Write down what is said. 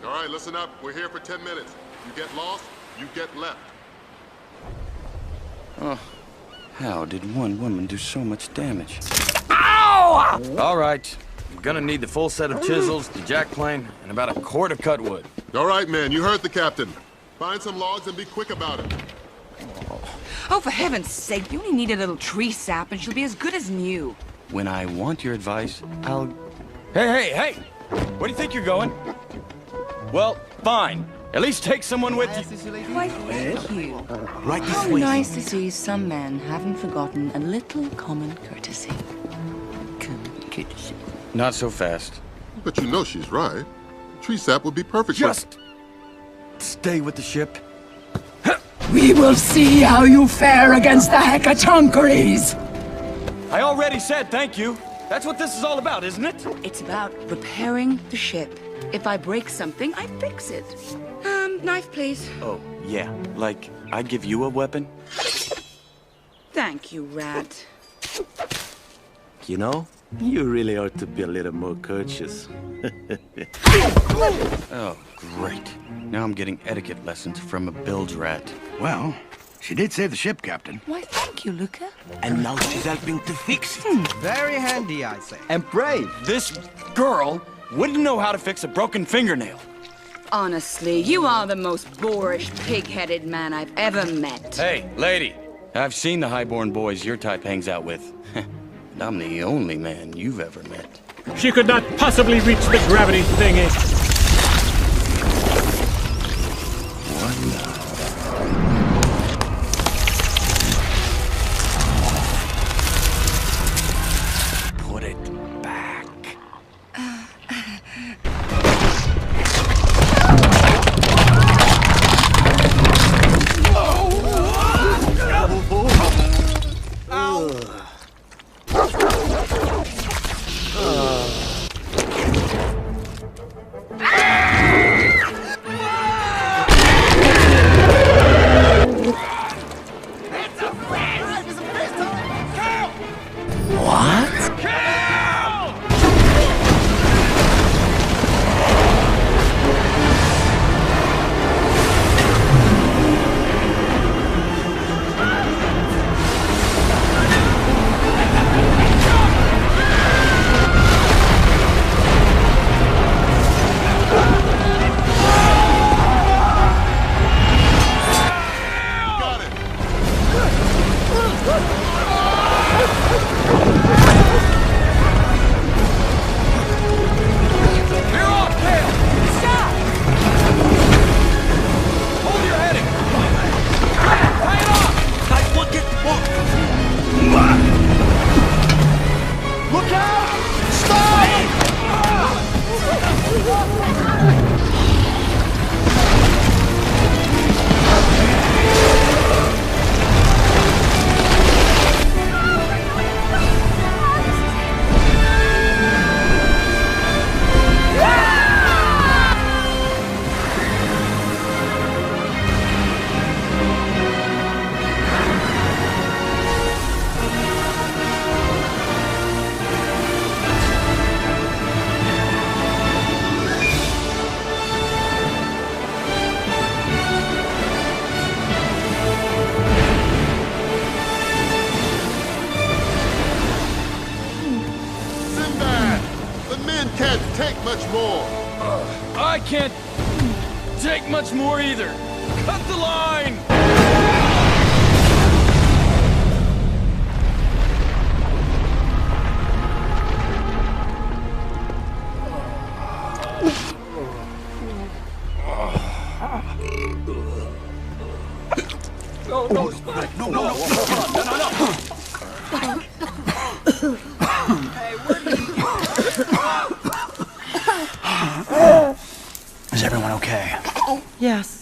All right, listen up. We're here for 10 minutes. You get lost, you get left. Oh, how did one woman do so much damage? Ow! All right. I'm gonna need the full set of chisels, the jack plane, and about a quart of cut wood. All right, man. You heard the captain. Find some logs and be quick about it. Oh, for heaven's sake, you only need a little tree sap and she'll be as good as new. When I want your advice, I'll... Hey! Where do you think you're going? Well, fine. At least take someone with you. Why, thank you. Right this How way. nice to see some men haven't forgotten a little common courtesy. Common courtesy. Not so fast. But you know she's right. Tree sap would be perfect for... Just stay with the ship. We will see how you fare against the Hecatonkers! I already said thank you. That's what this is all about, isn't it? It's about repairing the ship. If I break something, I fix it. Knife, please. Oh, yeah. Like, I'd give you a weapon? Thank you, Rat. You know, you really ought to be a little more courteous. Oh, great. Now I'm getting etiquette lessons from a bilge rat. Well, she did save the ship, Captain. Why, thank you, Luca. And now she's helping to fix it. Very handy, I say. And brave. This girl wouldn't know how to fix a broken fingernail. Honestly, you are the most boorish, pig-headed man I've ever met. Hey, lady. I've seen the highborn boys your type hangs out with. And I'm the only man you've ever met. She could not possibly reach the gravity thingy. Put it back. Can't take much more. I can't take much more either. Cut the line! Is everyone okay? Yes.